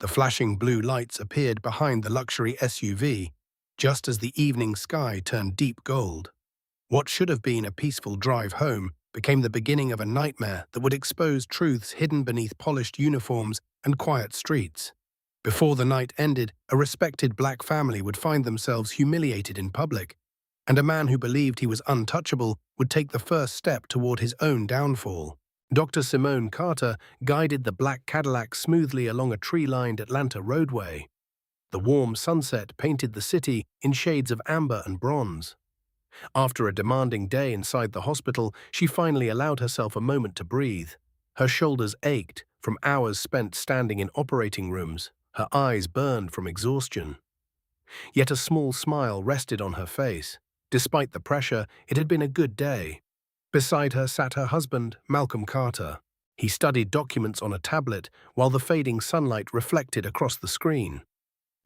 The flashing blue lights appeared behind the luxury SUV, just as the evening sky turned deep gold. What should have been a peaceful drive home became the beginning of a nightmare that would expose truths hidden beneath polished uniforms and quiet streets. Before the night ended, a respected black family would find themselves humiliated in public, and a man who believed he was untouchable would take the first step toward his own downfall. Dr. Simone Carter guided the black Cadillac smoothly along a tree-lined Atlanta roadway. The warm sunset painted the city in shades of amber and bronze. After a demanding day inside the hospital, she finally allowed herself a moment to breathe. Her shoulders ached from hours spent standing in operating rooms. Her eyes burned from exhaustion. Yet a small smile rested on her face. Despite the pressure, it had been a good day. Beside her sat her husband, Malcolm Carter. He studied documents on a tablet while the fading sunlight reflected across the screen.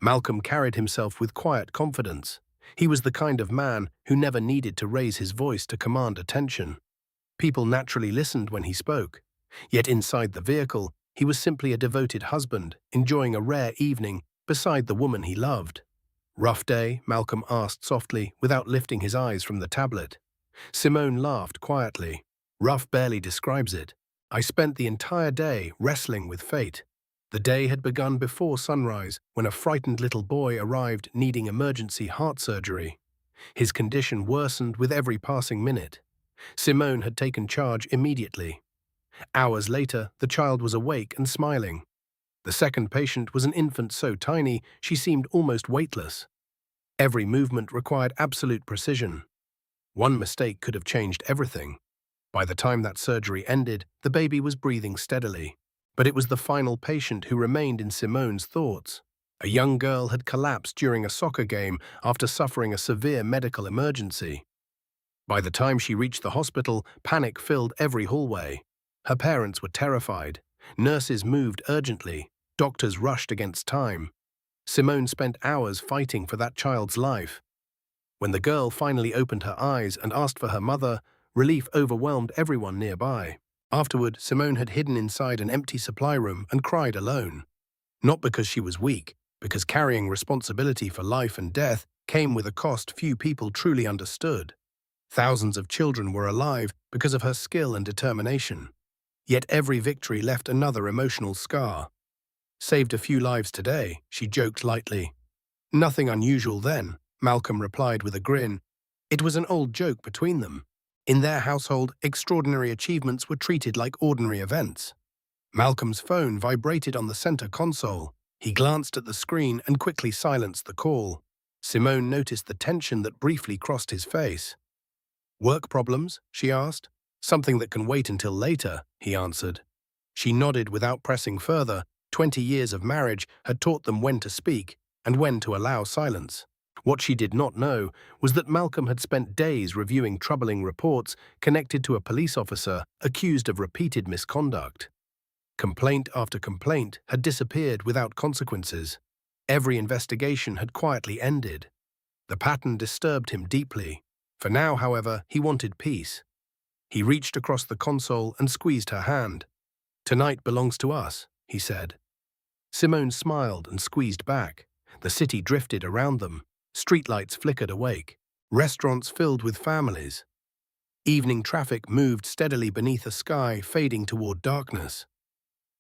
Malcolm carried himself with quiet confidence. He was the kind of man who never needed to raise his voice to command attention. People naturally listened when he spoke. Yet inside the vehicle, he was simply a devoted husband, enjoying a rare evening beside the woman he loved. "Rough day?" Malcolm asked softly, without lifting his eyes from the tablet. Simone laughed quietly. "Rough barely describes it. I spent the entire day wrestling with fate." The day had begun before sunrise when a frightened little boy arrived needing emergency heart surgery. His condition worsened with every passing minute. Simone had taken charge immediately. Hours later, the child was awake and smiling. The second patient was an infant so tiny she seemed almost weightless. Every movement required absolute precision. One mistake could have changed everything. By the time that surgery ended, the baby was breathing steadily. But it was the final patient who remained in Simone's thoughts. A young girl had collapsed during a soccer game after suffering a severe medical emergency. By the time she reached the hospital, panic filled every hallway. Her parents were terrified. Nurses moved urgently. Doctors rushed against time. Simone spent hours fighting for that child's life. When the girl finally opened her eyes and asked for her mother, relief overwhelmed everyone nearby. Afterward, Simone had hidden inside an empty supply room and cried alone. Not because she was weak, because carrying responsibility for life and death came with a cost few people truly understood. Thousands of children were alive because of her skill and determination. Yet every victory left another emotional scar. "Saved a few lives today," she joked lightly. "Nothing unusual then," Malcolm replied with a grin. It was an old joke between them. In their household, extraordinary achievements were treated like ordinary events. Malcolm's phone vibrated on the center console. He glanced at the screen and quickly silenced the call. Simone noticed the tension that briefly crossed his face. "Work problems?" she asked. "Something that can wait until later," he answered. She nodded without pressing further. 20 years of marriage had taught them when to speak and when to allow silence. What she did not know was that Malcolm had spent days reviewing troubling reports connected to a police officer accused of repeated misconduct. Complaint after complaint had disappeared without consequences. Every investigation had quietly ended. The pattern disturbed him deeply. For now, however, he wanted peace. He reached across the console and squeezed her hand. "Tonight belongs to us," he said. Simone smiled and squeezed back. The city drifted around them. Streetlights flickered awake. Restaurants filled with families. Evening traffic moved steadily beneath a sky fading toward darkness.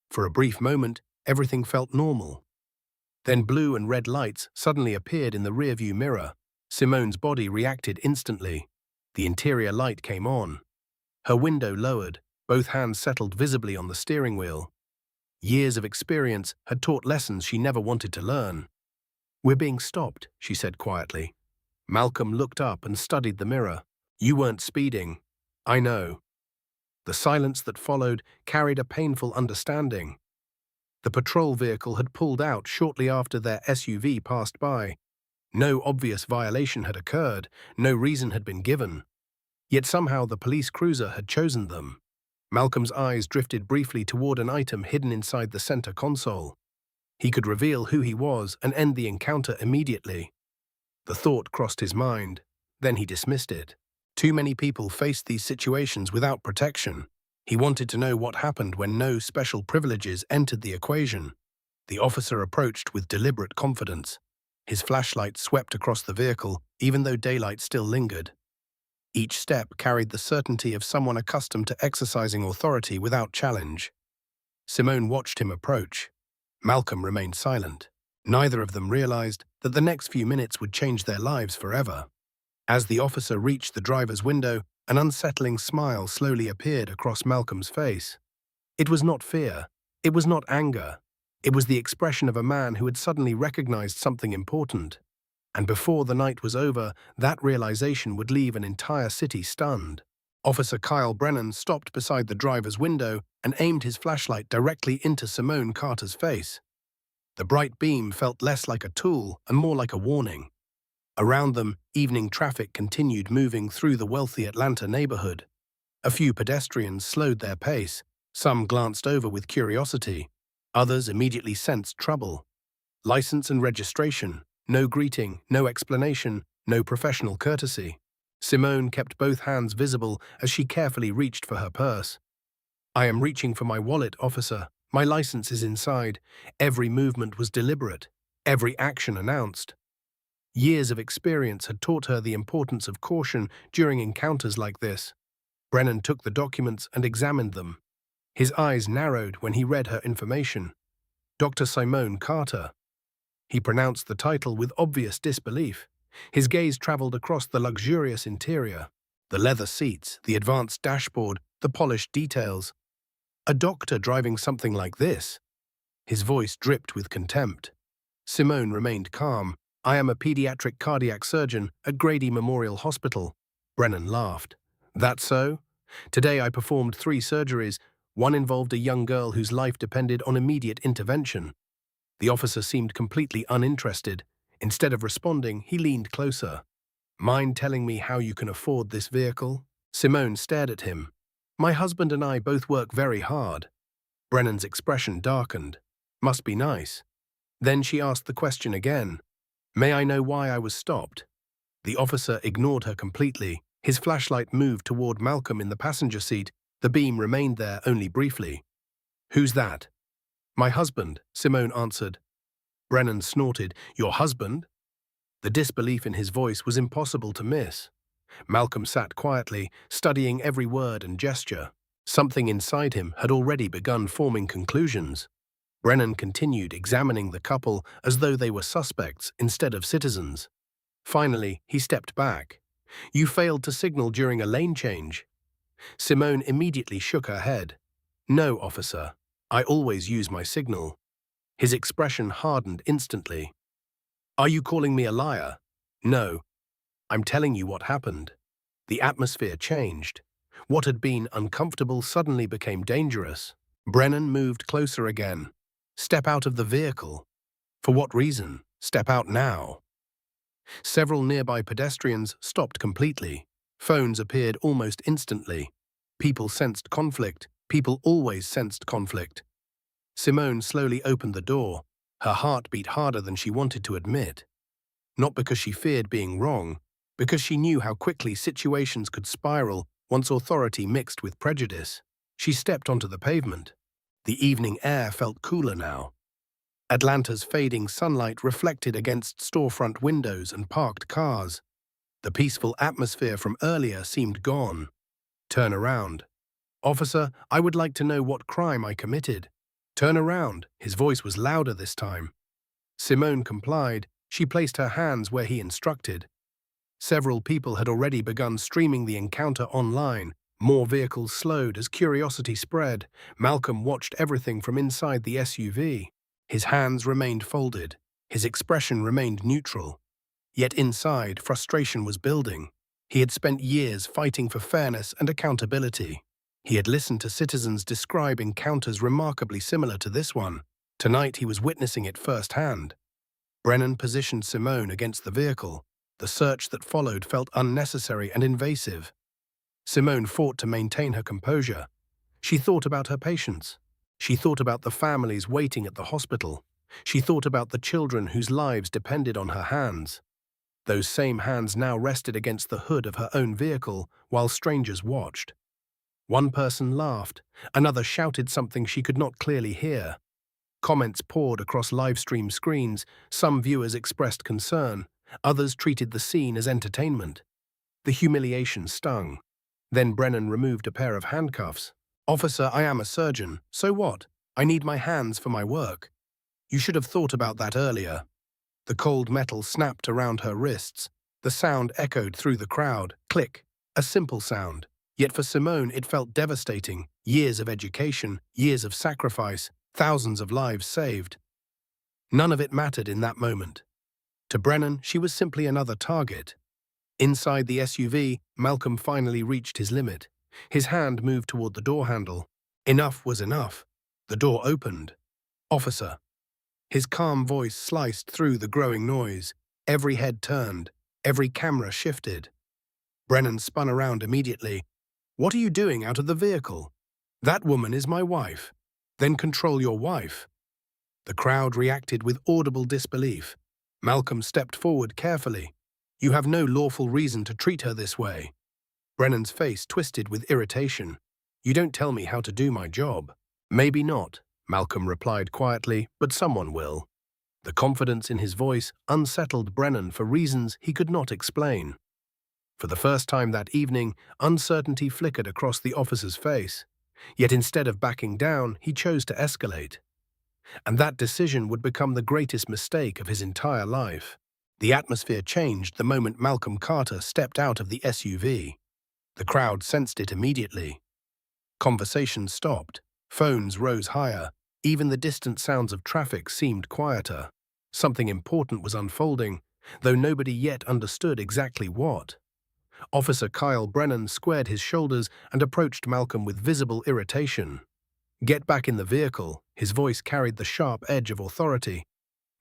For a brief moment, everything felt normal. Then blue and red lights suddenly appeared in the rearview mirror. Simone's body reacted instantly. The interior light came on. Her window lowered. Both hands settled visibly on the steering wheel. Years of experience had taught lessons she never wanted to learn. "We're being stopped," she said quietly. Malcolm looked up and studied the mirror. "You weren't speeding." "I know." The silence that followed carried a painful understanding. The patrol vehicle had pulled out shortly after their SUV passed by. No obvious violation had occurred, no reason had been given. Yet somehow the police cruiser had chosen them. Malcolm's eyes drifted briefly toward an item hidden inside the center console. He could reveal who he was and end the encounter immediately. The thought crossed his mind. Then he dismissed it. Too many people faced these situations without protection. He wanted to know what happened when no special privileges entered the equation. The officer approached with deliberate confidence. His flashlight swept across the vehicle, even though daylight still lingered. Each step carried the certainty of someone accustomed to exercising authority without challenge. Simone watched him approach. Malcolm remained silent. Neither of them realized that the next few minutes would change their lives forever. As the officer reached the driver's window, an unsettling smile slowly appeared across Malcolm's face. It was not fear. It was not anger. It was the expression of a man who had suddenly recognized something important. And before the night was over, that realization would leave an entire city stunned. Officer Kyle Brennan stopped beside the driver's window and aimed his flashlight directly into Simone Carter's face. The bright beam felt less like a tool and more like a warning. Around them, evening traffic continued moving through the wealthy Atlanta neighborhood. A few pedestrians slowed their pace. Some glanced over with curiosity. Others immediately sensed trouble. License and registration. No greeting, no explanation, no professional courtesy. Simone kept both hands visible as she carefully reached for her purse. "I am reaching for my wallet, officer. My license is inside." Every movement was deliberate. Every action announced. Years of experience had taught her the importance of caution during encounters like this. Brennan took the documents and examined them. His eyes narrowed when he read her information. Dr. Simone Carter. He pronounced the title with obvious disbelief. His gaze traveled across the luxurious interior, the leather seats, the advanced dashboard, the polished details. A doctor driving something like this? His voice dripped with contempt. Simone remained calm. "I am a pediatric cardiac surgeon at Grady Memorial Hospital." Brennan laughed. "That so? Today I performed 3 surgeries. One involved a young girl whose life depended on immediate intervention." The officer seemed completely uninterested. Instead of responding, he leaned closer. "Mind telling me how you can afford this vehicle?" Simone stared at him. "My husband and I both work very hard." Brennan's expression darkened. "Must be nice." Then she asked the question again. "May I know why I was stopped?" The officer ignored her completely. His flashlight moved toward Malcolm in the passenger seat. The beam remained there only briefly. "Who's that?" "My husband," Simone answered. Brennan snorted. "Your husband?" The disbelief in his voice was impossible to miss. Malcolm sat quietly, studying every word and gesture. Something inside him had already begun forming conclusions. Brennan continued examining the couple as though they were suspects instead of citizens. Finally, he stepped back. "You failed to signal during a lane change." Simone immediately shook her head. "No, officer. I always use my signal." His expression hardened instantly. "Are you calling me a liar?" "No. I'm telling you what happened." The atmosphere changed. What had been uncomfortable suddenly became dangerous. Brennan moved closer again. "Step out of the vehicle." "For what reason? Step out now." Several nearby pedestrians stopped completely. Phones appeared almost instantly. People sensed conflict. People always sensed conflict. Simone slowly opened the door. Her heart beat harder than she wanted to admit. Not because she feared being wrong, because she knew how quickly situations could spiral once authority mixed with prejudice. She stepped onto the pavement. The evening air felt cooler now. Atlanta's fading sunlight reflected against storefront windows and parked cars. The peaceful atmosphere from earlier seemed gone. "Turn around." "Officer, I would like to know what crime I committed." "Turn around." His voice was louder this time. Simone complied. She placed her hands where he instructed. Several people had already begun streaming the encounter online. More vehicles slowed as curiosity spread. Malcolm watched everything from inside the SUV. His hands remained folded. His expression remained neutral. Yet inside, frustration was building. He had spent years fighting for fairness and accountability. He had listened to citizens describe encounters remarkably similar to this one. Tonight he was witnessing it firsthand. Brennan positioned Simone against the vehicle. The search that followed felt unnecessary and invasive. Simone fought to maintain her composure. She thought about her patients. She thought about the families waiting at the hospital. She thought about the children whose lives depended on her hands. Those same hands now rested against the hood of her own vehicle while strangers watched. One person laughed. Another shouted something she could not clearly hear. Comments poured across livestream screens. Some viewers expressed concern. Others treated the scene as entertainment. The humiliation stung. Then Brennan removed a pair of handcuffs. "Officer, I am a surgeon. So what? I need my hands for my work. You should have thought about that earlier." The cold metal snapped around her wrists. The sound echoed through the crowd. Click. A simple sound. Yet for Simone it felt devastating. Years of education, years of sacrifice, thousands of lives saved. None of it mattered in that moment. To Brennan, she was simply another target. Inside the SUV, Malcolm finally reached his limit. His hand moved toward the door handle. Enough was enough. The door opened. "Officer." His calm voice sliced through the growing noise. Every head turned. Every camera shifted. Brennan spun around immediately. "What are you doing out of the vehicle?" "That woman is my wife." "Then control your wife." The crowd reacted with audible disbelief. Malcolm stepped forward carefully. "You have no lawful reason to treat her this way." Brennan's face twisted with irritation. "You don't tell me how to do my job." "Maybe not," Malcolm replied quietly, "but someone will." The confidence in his voice unsettled Brennan for reasons he could not explain. For the first time that evening, uncertainty flickered across the officer's face. Yet instead of backing down, he chose to escalate. And that decision would become the greatest mistake of his entire life. The atmosphere changed the moment Malcolm Carter stepped out of the SUV. The crowd sensed it immediately. Conversations stopped. Phones rose higher. Even the distant sounds of traffic seemed quieter. Something important was unfolding, though nobody yet understood exactly what. Officer Kyle Brennan squared his shoulders and approached Malcolm with visible irritation. "Get back in the vehicle." His voice carried the sharp edge of authority.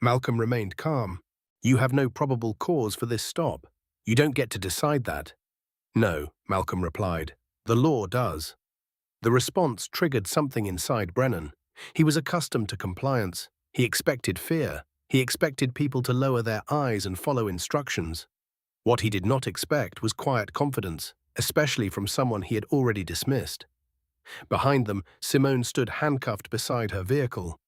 Malcolm remained calm. "You have no probable cause for this stop. You don't get to decide that." "No," Malcolm replied. "The law does." The response triggered something inside Brennan. He was accustomed to compliance. He expected fear. He expected people to lower their eyes and follow instructions. What he did not expect was quiet confidence, especially from someone he had already dismissed. Behind them, Simone stood handcuffed beside her vehicle.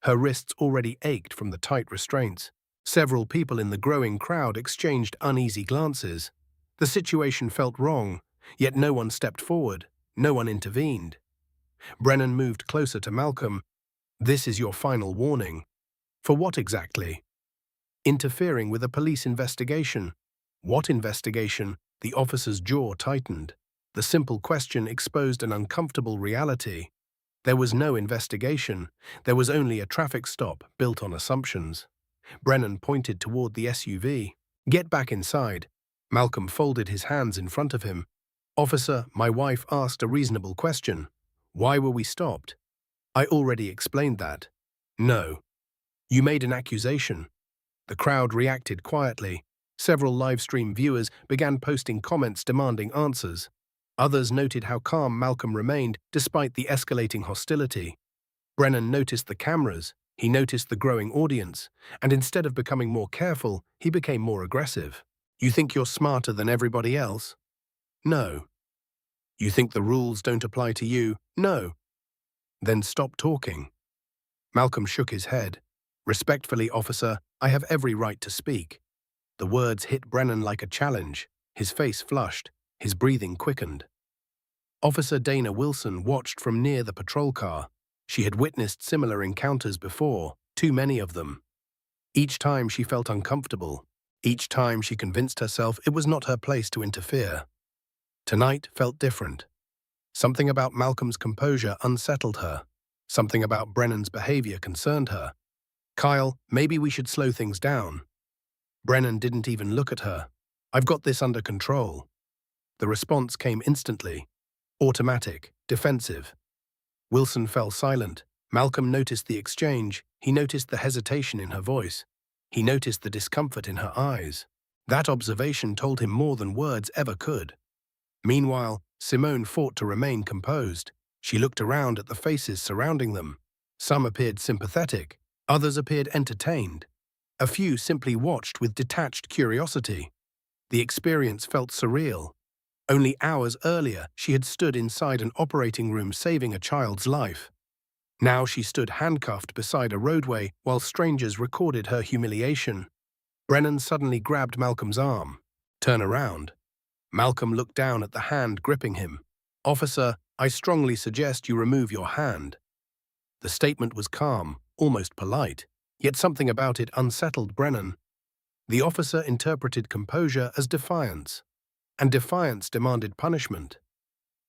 Her wrists already ached from the tight restraints. Several people in the growing crowd exchanged uneasy glances. The situation felt wrong, yet no one stepped forward. No one intervened. Brennan moved closer to Malcolm. "This is your final warning." "For what exactly?" "Interfering with a police investigation." "What investigation?" The officer's jaw tightened. The simple question exposed an uncomfortable reality. There was no investigation. There was only a traffic stop built on assumptions. Brennan pointed toward the SUV. "Get back inside." Malcolm folded his hands in front of him. "Officer, my wife asked a reasonable question. Why were we stopped?" "I already explained that." "No." "You made an accusation." The crowd reacted quietly. Several livestream viewers began posting comments demanding answers. Others noted how calm Malcolm remained despite the escalating hostility. Brennan noticed the cameras, he noticed the growing audience, and instead of becoming more careful, he became more aggressive. "You think you're smarter than everybody else?" "No." "You think the rules don't apply to you?" "No." "Then stop talking." Malcolm shook his head. "Respectfully, officer, I have every right to speak." The words hit Brennan like a challenge. His face flushed. His breathing quickened. Officer Dana Wilson watched from near the patrol car. She had witnessed similar encounters before, too many of them. Each time she felt uncomfortable. Each time she convinced herself it was not her place to interfere. Tonight felt different. Something about Malcolm's composure unsettled her. Something about Brennan's behavior concerned her. "Kyle, maybe we should slow things down." Brennan didn't even look at her. "I've got this under control." The response came instantly. Automatic, defensive. Wilson fell silent. Malcolm noticed the exchange. He noticed the hesitation in her voice. He noticed the discomfort in her eyes. That observation told him more than words ever could. Meanwhile, Simone fought to remain composed. She looked around at the faces surrounding them. Some appeared sympathetic. Others appeared entertained. A few simply watched with detached curiosity. The experience felt surreal. Only hours earlier, she had stood inside an operating room saving a child's life. Now she stood handcuffed beside a roadway while strangers recorded her humiliation. Brennan suddenly grabbed Malcolm's arm. "Turn around." Malcolm looked down at the hand gripping him. "Officer, I strongly suggest you remove your hand." The statement was calm, almost polite, yet something about it unsettled Brennan. The officer interpreted composure as defiance, and defiance demanded punishment.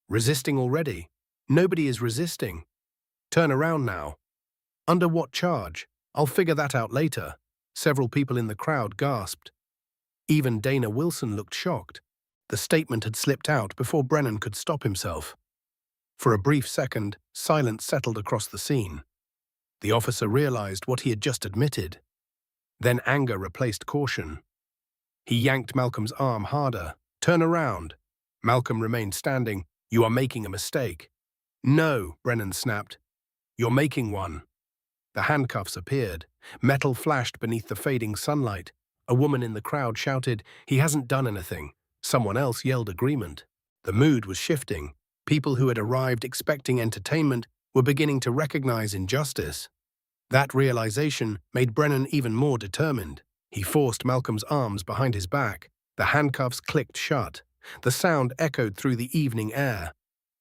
Resisting already? Nobody is resisting. "Turn around now." "Under what charge?" "I'll figure that out later." Several people in the crowd gasped. Even Dana Wilson looked shocked. The statement had slipped out before Brennan could stop himself. For a brief second, silence settled across the scene. The officer realized what he had just admitted. Then anger replaced caution. He yanked Malcolm's arm harder. "Turn around." Malcolm remained standing. "You are making a mistake." "No," Brennan snapped. "You're making one." The handcuffs appeared. Metal flashed beneath the fading sunlight. A woman in the crowd shouted, "He hasn't done anything." Someone else yelled agreement. The mood was shifting. People who had arrived expecting entertainment were beginning to recognize injustice. That realization made Brennan even more determined. He forced Malcolm's arms behind his back. The handcuffs clicked shut. The sound echoed through the evening air.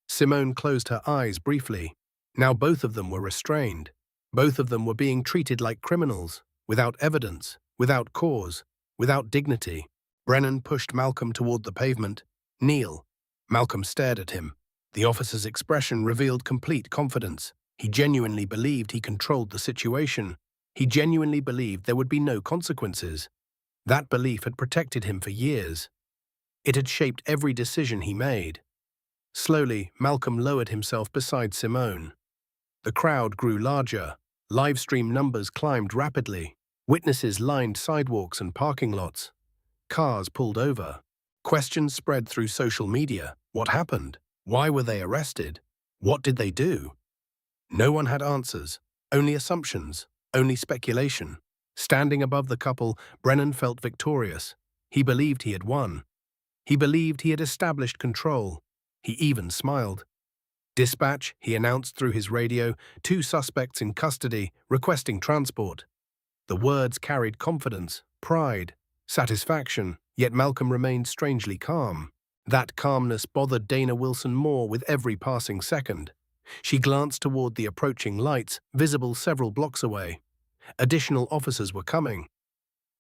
Simone closed her eyes briefly. Now both of them were restrained. Both of them were being treated like criminals, without evidence, without cause, without dignity. Brennan pushed Malcolm toward the pavement. "Kneel." Malcolm stared at him. The officer's expression revealed complete confidence. He genuinely believed he controlled the situation. He genuinely believed there would be no consequences. That belief had protected him for years. It had shaped every decision he made. Slowly, Malcolm lowered himself beside Simone. The crowd grew larger. Livestream numbers climbed rapidly. Witnesses lined sidewalks and parking lots. Cars pulled over. Questions spread through social media. What happened? Why were they arrested? What did they do? No one had answers. Only assumptions. Only speculation. Standing above the couple, Brennan felt victorious. He believed he had won. He believed he had established control. He even smiled. "Dispatch," he announced through his radio, "2 suspects in custody, requesting transport." The words carried confidence, pride, satisfaction, yet Malcolm remained strangely calm. That calmness bothered Dana Wilson more with every passing second. She glanced toward the approaching lights, visible several blocks away. Additional officers were coming.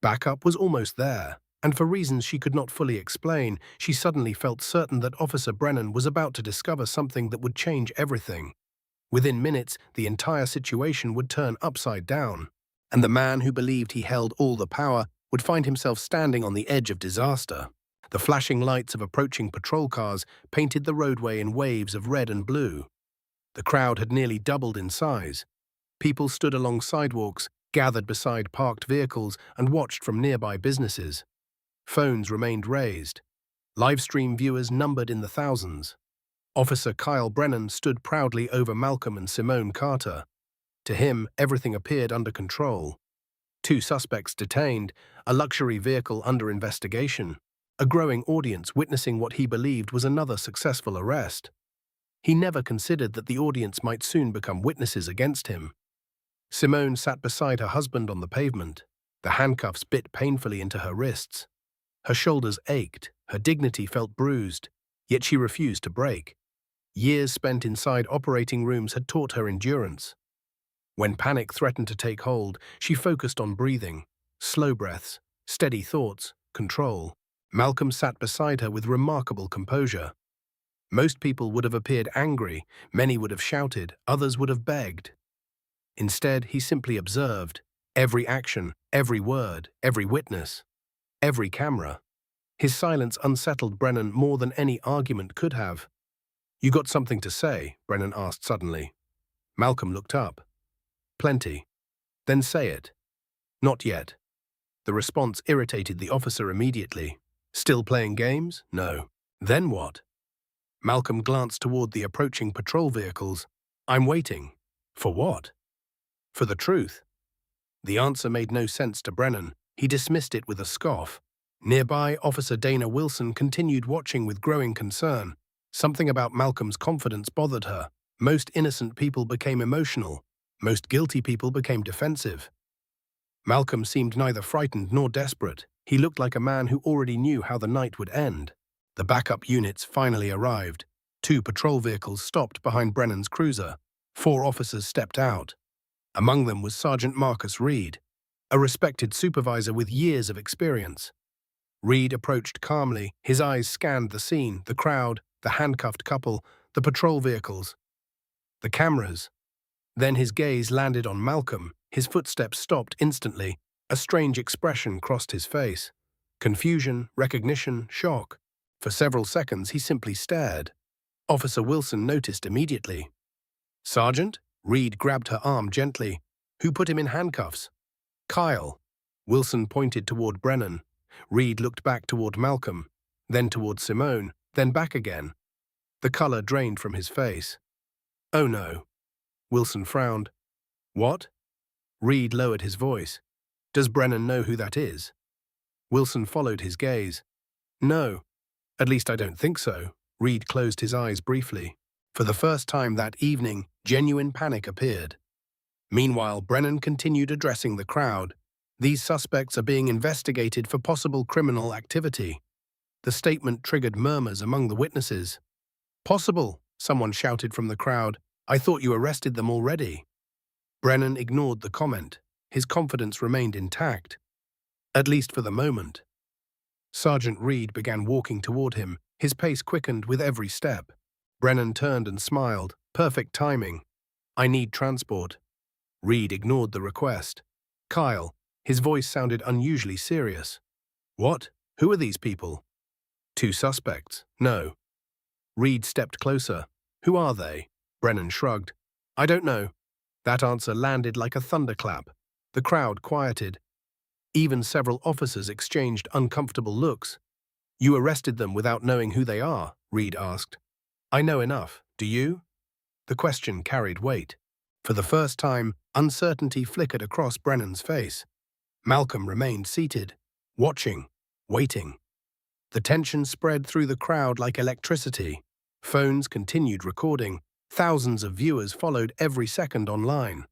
Backup was almost there, and for reasons she could not fully explain, she suddenly felt certain that Officer Brennan was about to discover something that would change everything. Within minutes, the entire situation would turn upside down, and the man who believed he held all the power would find himself standing on the edge of disaster. The flashing lights of approaching patrol cars painted the roadway in waves of red and blue. The crowd had nearly doubled in size. People stood along sidewalks, gathered beside parked vehicles, and watched from nearby businesses. Phones remained raised. Livestream viewers numbered in the thousands. Officer Kyle Brennan stood proudly over Malcolm and Simone Carter. To him, everything appeared under control. 2 suspects detained, a luxury vehicle under investigation, a growing audience witnessing what he believed was another successful arrest. He never considered that the audience might soon become witnesses against him. Simone sat beside her husband on the pavement. The handcuffs bit painfully into her wrists. Her shoulders ached, her dignity felt bruised, yet she refused to break. Years spent inside operating rooms had taught her endurance. When panic threatened to take hold, she focused on breathing, slow breaths, steady thoughts, control. Malcolm sat beside her with remarkable composure. Most people would have appeared angry, many would have shouted, others would have begged. Instead, he simply observed every action, every word, every witness, every camera. His silence unsettled Brennan more than any argument could have. "You got something to say?" Brennan asked suddenly. Malcolm looked up. "Plenty." "Then say it." "Not yet." The response irritated the officer immediately. "Still playing games?" "No." "Then what?" Malcolm glanced toward the approaching patrol vehicles. "I'm waiting." "For what?" "For the truth." The answer made no sense to Brennan. He dismissed it with a scoff. Nearby, Officer Dana Wilson continued watching with growing concern. Something about Malcolm's confidence bothered her. Most innocent people became emotional. Most guilty people became defensive. Malcolm seemed neither frightened nor desperate. He looked like a man who already knew how the night would end. The backup units finally arrived. 2 patrol vehicles stopped behind Brennan's cruiser. 4 officers stepped out. Among them was Sergeant Marcus Reed, a respected supervisor with years of experience. Reed approached calmly. His eyes scanned the scene, the crowd, the handcuffed couple, the patrol vehicles, the cameras. Then his gaze landed on Malcolm. His footsteps stopped instantly. A strange expression crossed his face. Confusion, recognition, shock. For several seconds, he simply stared. Officer Wilson noticed immediately. "Sergeant?" Reed grabbed her arm gently. "Who put him in handcuffs?" "Kyle." Wilson pointed toward Brennan. Reed looked back toward Malcolm, then toward Simone, then back again. The color drained from his face. "Oh no." Wilson frowned. "What?" Reed lowered his voice. "Does Brennan know who that is?" Wilson followed his gaze. "No. At least I don't think so." Reed closed his eyes briefly. For the first time that evening, genuine panic appeared. Meanwhile, Brennan continued addressing the crowd. "These suspects are being investigated for possible criminal activity." The statement triggered murmurs among the witnesses. "Possible," someone shouted from the crowd. "I thought you arrested them already." Brennan ignored the comment. His confidence remained intact, at least for the moment. Sergeant Reed began walking toward him. His pace quickened with every step. Brennan turned and smiled. "Perfect timing. I need transport." Reed ignored the request. "Kyle." His voice sounded unusually serious. "What? Who are these people?" "2 suspects." "No." Reed stepped closer. "Who are they?" Brennan shrugged. "I don't know." That answer landed like a thunderclap. The crowd quieted. Even several officers exchanged uncomfortable looks. "You arrested them without knowing who they are?" Reed asked. "I know enough. Do you?" The question carried weight. For the first time, uncertainty flickered across Brennan's face. Malcolm remained seated, watching, waiting. The tension spread through the crowd like electricity. Phones continued recording. Thousands of viewers followed every second online.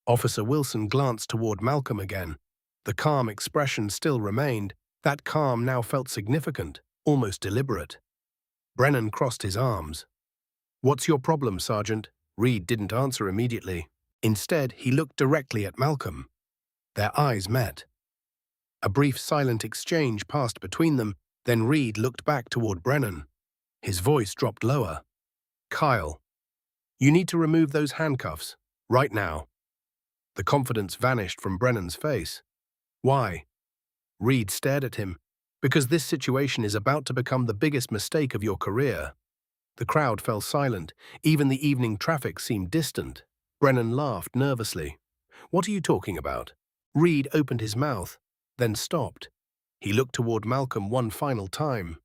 Officer Wilson glanced toward Malcolm again. The calm expression still remained. That calm now felt significant, almost deliberate. Brennan crossed his arms. "What's your problem, Sergeant?" Reed didn't answer immediately. Instead, he looked directly at Malcolm. Their eyes met. A brief silent exchange passed between them, then Reed looked back toward Brennan. His voice dropped lower. "Kyle, you need to remove those handcuffs, right now." The confidence vanished from Brennan's face. "Why?" Reed stared at him. "Because this situation is about to become the biggest mistake of your career." The crowd fell silent. Even the evening traffic seemed distant. Brennan laughed nervously. "What are you talking about?" Reed opened his mouth, then stopped. He looked toward Malcolm one final time.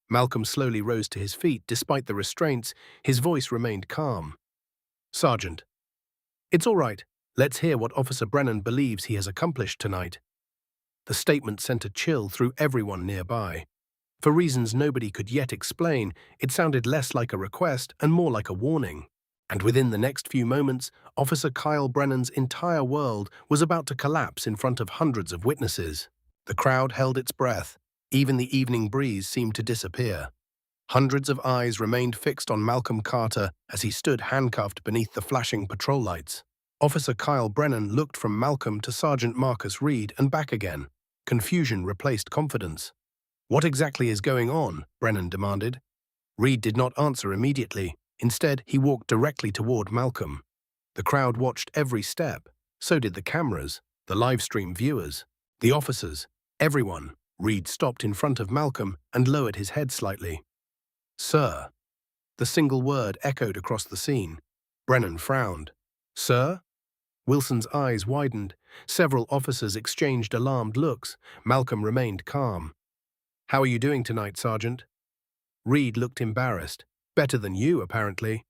Malcolm slowly rose to his feet. Despite the restraints, his voice remained calm. "Sergeant, it's all right. Let's hear what Officer Brennan believes he has accomplished tonight." The statement sent a chill through everyone nearby. For reasons nobody could yet explain, it sounded less like a request and more like a warning. And within the next few moments, Officer Kyle Brennan's entire world was about to collapse in front of hundreds of witnesses. The crowd held its breath. Even the evening breeze seemed to disappear. Hundreds of eyes remained fixed on Malcolm Carter as he stood handcuffed beneath the flashing patrol lights. Officer Kyle Brennan looked from Malcolm to Sergeant Marcus Reed and back again. Confusion replaced confidence. "What exactly is going on?" Brennan demanded. Reed did not answer immediately. Instead, he walked directly toward Malcolm. The crowd watched every step. So did the cameras, the livestream viewers, the officers, everyone. Reed stopped in front of Malcolm and lowered his head slightly. "Sir." The single word echoed across the scene. Brennan frowned. "Sir?" Wilson's eyes widened. Several officers exchanged alarmed looks. Malcolm remained calm. "How are you doing tonight, Sergeant?" Reed looked embarrassed. "Better than you, apparently."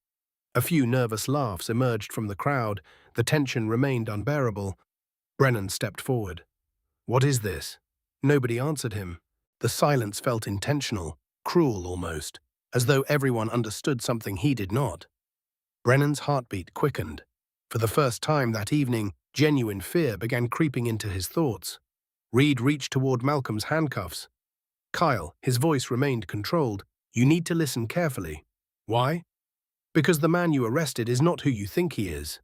A few nervous laughs emerged from the crowd. The tension remained unbearable. Brennan stepped forward. "What is this?" Nobody answered him. The silence felt intentional, cruel almost, as though everyone understood something he did not. Brennan's heartbeat quickened. For the first time that evening, genuine fear began creeping into his thoughts. Reed reached toward Malcolm's handcuffs. "Kyle," his voice remained controlled, "you need to listen carefully." "Why?" "Because the man you arrested is not who you think he is."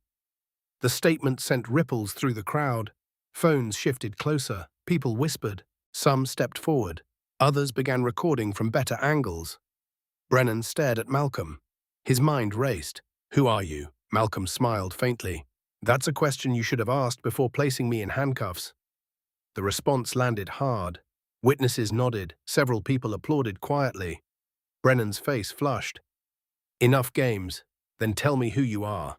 The statement sent ripples through the crowd. Phones shifted closer, people whispered, some stepped forward, others began recording from better angles. Brennan stared at Malcolm. His mind raced. "Who are you?" Malcolm smiled faintly. "That's a question you should have asked before placing me in handcuffs." The response landed hard. Witnesses nodded, several people applauded quietly. Brennan's face flushed. "Enough games, then tell me who you are."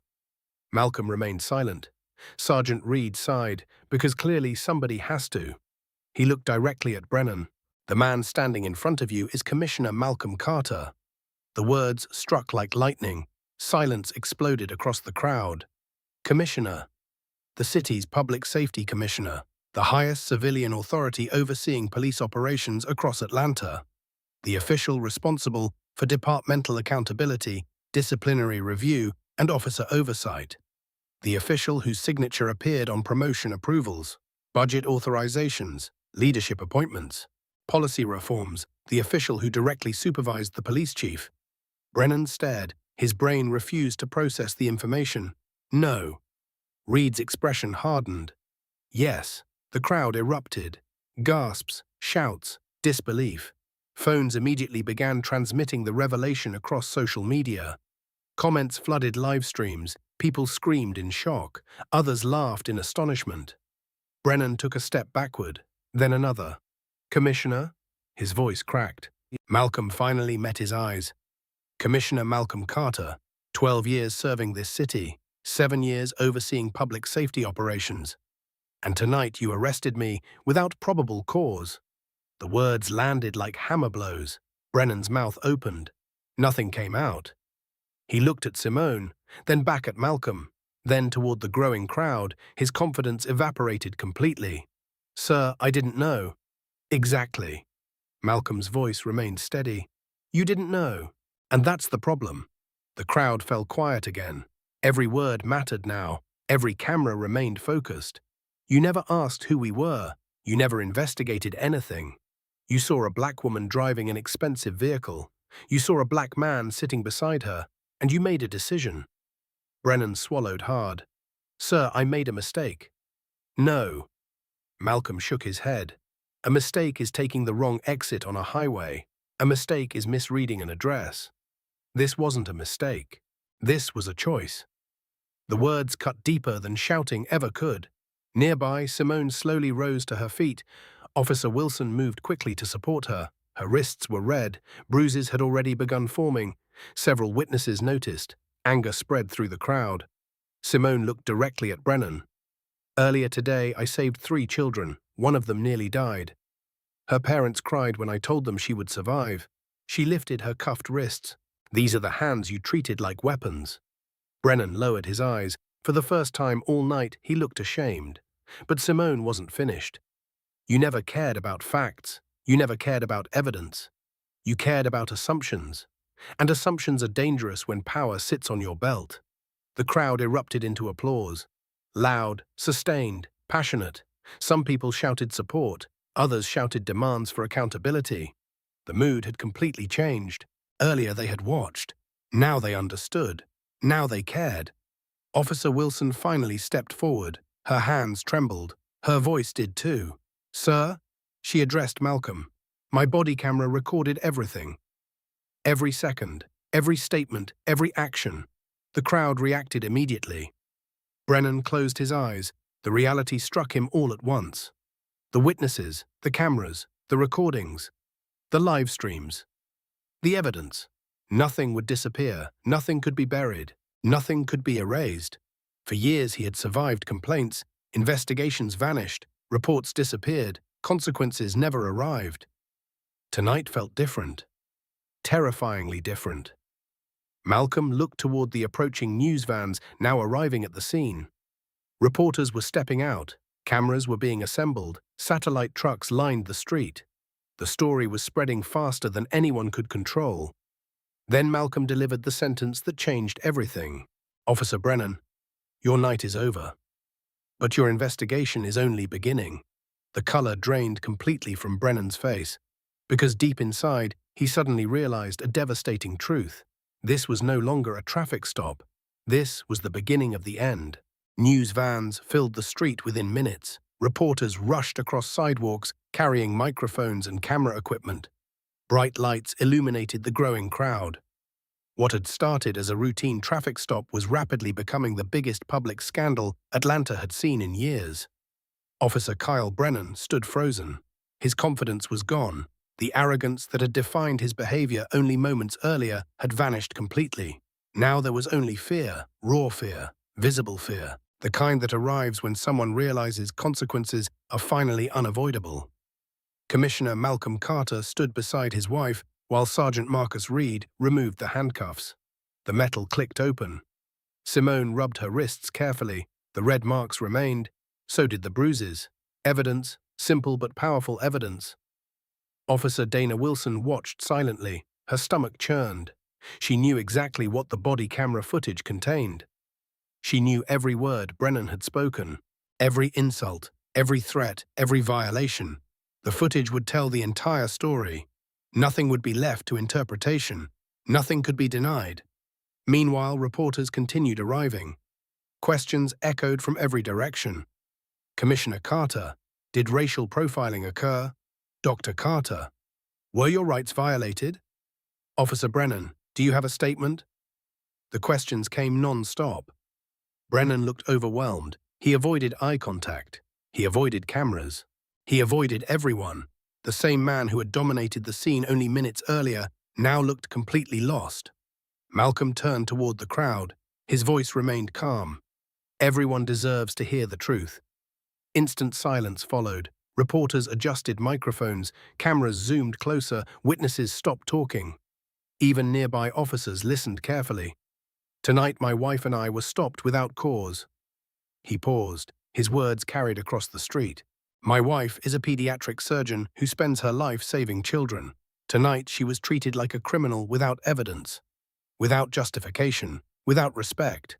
Malcolm remained silent. Sergeant Reed sighed, because clearly somebody has to. He looked directly at Brennan. "The man standing in front of you is Commissioner Malcolm Carter." The words struck like lightning. Silence exploded across the crowd. Commissioner. The city's public safety commissioner, the highest civilian authority overseeing police operations across Atlanta. The official responsible for departmental accountability, disciplinary review, and officer oversight. The official whose signature appeared on promotion approvals, budget authorizations, leadership appointments, policy reforms, the official who directly supervised the police chief. Brennan stared. His brain refused to process the information. "No." Reed's expression hardened. "Yes." The crowd erupted. Gasps, shouts, disbelief. Phones immediately began transmitting the revelation across social media. Comments flooded live streams. People screamed in shock. Others laughed in astonishment. Brennan took a step backward, then another. "Commissioner?" His voice cracked. Malcolm finally met his eyes. "Commissioner Malcolm Carter, 12 years serving this city, 7 years overseeing public safety operations. And tonight you arrested me without probable cause." The words landed like hammer blows. Brennan's mouth opened. Nothing came out. He looked at Simone, then back at Malcolm, then toward the growing crowd. His confidence evaporated completely. "Sir, I didn't know." "Exactly." Malcolm's voice remained steady. "You didn't know. And that's the problem." The crowd fell quiet again. Every word mattered now. Every camera remained focused. "You never asked who we were. You never investigated anything. You saw a black woman driving an expensive vehicle. You saw a black man sitting beside her, and you made a decision." Brennan swallowed hard. "Sir, I made a mistake." "No." Malcolm shook his head. "A mistake is taking the wrong exit on a highway. A mistake is misreading an address. This wasn't a mistake. This was a choice." The words cut deeper than shouting ever could. Nearby, Simone slowly rose to her feet. Officer Wilson moved quickly to support her. Her wrists were red. Bruises had already begun forming. Several witnesses noticed. Anger spread through the crowd. Simone looked directly at Brennan. "Earlier today, I saved 3 children. One of them nearly died. Her parents cried when I told them she would survive." She lifted her cuffed wrists. "These are the hands you treated like weapons." Brennan lowered his eyes. For the first time all night, he looked ashamed. But Simone wasn't finished. "You never cared about facts. You never cared about evidence. You cared about assumptions. And assumptions are dangerous when power sits on your belt." The crowd erupted into applause. Loud, sustained, passionate. Some people shouted support. Others shouted demands for accountability. The mood had completely changed. Earlier they had watched. Now they understood. Now they cared. Officer Wilson finally stepped forward. Her hands trembled. Her voice did too. "Sir," she addressed Malcolm, "my body camera recorded everything. Every second, every statement, every action." The crowd reacted immediately. Brennan closed his eyes. The reality struck him all at once. The witnesses, the cameras, the recordings, the live streams, the evidence. Nothing would disappear. Nothing could be buried. Nothing could be erased. For years he had survived complaints. Investigations vanished. Reports disappeared. Consequences never arrived. Tonight felt different. Terrifyingly different. Malcolm looked toward the approaching news vans now arriving at the scene. Reporters were stepping out. Cameras were being assembled. Satellite trucks lined the street. The story was spreading faster than anyone could control. Then Malcolm delivered the sentence that changed everything. Officer Brennan, your night is over. But your investigation is only beginning. The color drained completely from Brennan's face, because deep inside, he suddenly realized a devastating truth. This was no longer a traffic stop. This was the beginning of the end. News vans filled the street within minutes. Reporters rushed across sidewalks, carrying microphones and camera equipment. Bright lights illuminated the growing crowd. What had started as a routine traffic stop was rapidly becoming the biggest public scandal Atlanta had seen in years. Officer Kyle Brennan stood frozen. His confidence was gone. The arrogance that had defined his behavior only moments earlier had vanished completely. Now there was only fear, raw fear, visible fear, the kind that arrives when someone realizes consequences are finally unavoidable. Commissioner Malcolm Carter stood beside his wife while Sergeant Marcus Reed removed the handcuffs. The metal clicked open. Simone rubbed her wrists carefully. The red marks remained. So did the bruises. Evidence, simple but powerful evidence. Officer Dana Wilson watched silently. Her stomach churned. She knew exactly what the body camera footage contained. She knew every word Brennan had spoken, every insult, every threat, every violation. The footage would tell the entire story. Nothing would be left to interpretation. Nothing could be denied. Meanwhile, reporters continued arriving. Questions echoed from every direction. Commissioner Carter, did racial profiling occur? Dr. Carter, were your rights violated? Officer Brennan, do you have a statement? The questions came non-stop. Brennan looked overwhelmed. He avoided eye contact. He avoided cameras. He avoided everyone. The same man who had dominated the scene only minutes earlier now looked completely lost. Malcolm turned toward the crowd. His voice remained calm. Everyone deserves to hear the truth. Instant silence followed. Reporters adjusted microphones. Cameras zoomed closer. Witnesses stopped talking. Even nearby officers listened carefully. Tonight my wife and I were stopped without cause. He paused. His words carried across the street. My wife is a pediatric surgeon who spends her life saving children. Tonight she was treated like a criminal without evidence, without justification, without respect.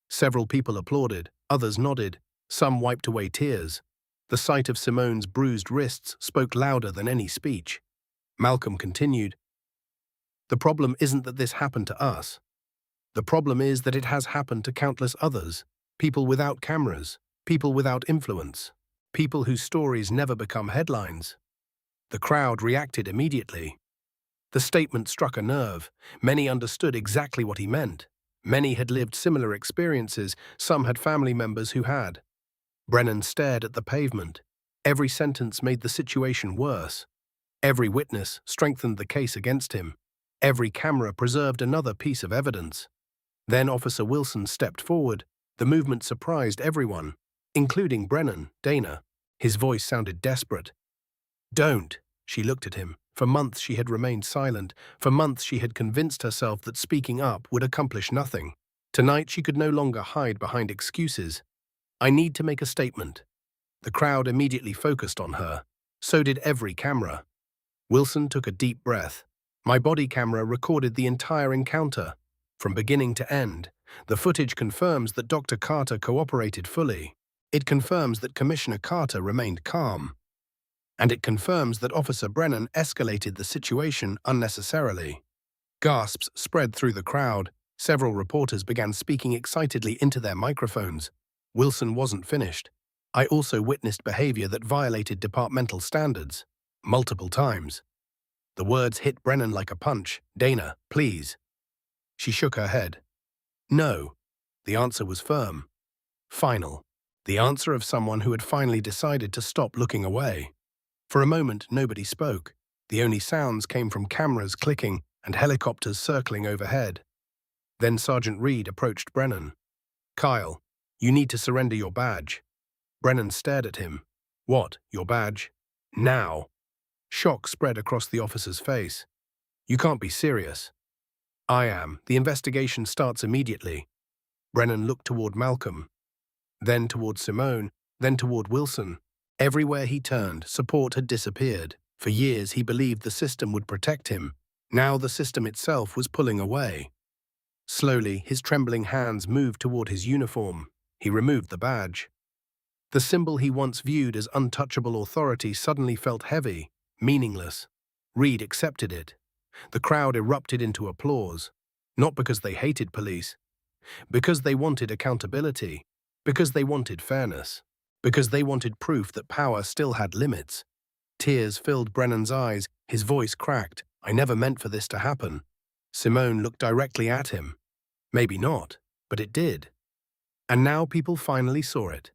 Several people applauded, others nodded, some wiped away tears. The sight of Simone's bruised wrists spoke louder than any speech. Malcolm continued, "The problem isn't that this happened to us. The problem is that it has happened to countless others, people without cameras, people without influence, people whose stories never become headlines." The crowd reacted immediately. The statement struck a nerve. Many understood exactly what he meant. Many had lived similar experiences. Some had family members who had. Brennan stared at the pavement. Every sentence made the situation worse. Every witness strengthened the case against him. Every camera preserved another piece of evidence. Then Officer Wilson stepped forward. The movement surprised everyone, including Brennan, Dana. His voice sounded desperate. "Don't." She looked at him. For months she had remained silent. For months she had convinced herself that speaking up would accomplish nothing. Tonight she could no longer hide behind excuses. "I need to make a statement." The crowd immediately focused on her. So did every camera. Wilson took a deep breath. "My body camera recorded the entire encounter, from beginning to end. The footage confirms that Dr. Carter cooperated fully. It confirms that Commissioner Carter remained calm. And it confirms that Officer Brennan escalated the situation unnecessarily." Gasps spread through the crowd. Several reporters began speaking excitedly into their microphones. Wilson wasn't finished. "I also witnessed behavior that violated departmental standards. Multiple times." The words hit Brennan like a punch. "Dana, please." She shook her head. "No." The answer was firm. Final. The answer of someone who had finally decided to stop looking away. For a moment, nobody spoke. The only sounds came from cameras clicking and helicopters circling overhead. Then Sergeant Reed approached Brennan. "Kyle, you need to surrender your badge." Brennan stared at him. "What, your badge? Now?" Shock spread across the officer's face. "You can't be serious." "I am. The investigation starts immediately." Brennan looked toward Malcolm, then toward Simone, then toward Wilson. Everywhere he turned, support had disappeared. For years he believed the system would protect him. Now the system itself was pulling away. Slowly, his trembling hands moved toward his uniform. He removed the badge. The symbol he once viewed as untouchable authority suddenly felt heavy, meaningless. Reed accepted it. The crowd erupted into applause, not because they hated police, because they wanted accountability, because they wanted fairness, because they wanted proof that power still had limits. Tears filled Brennan's eyes, his voice cracked. "I never meant for this to happen." Simone looked directly at him. Maybe not, but it did. And now people finally saw it.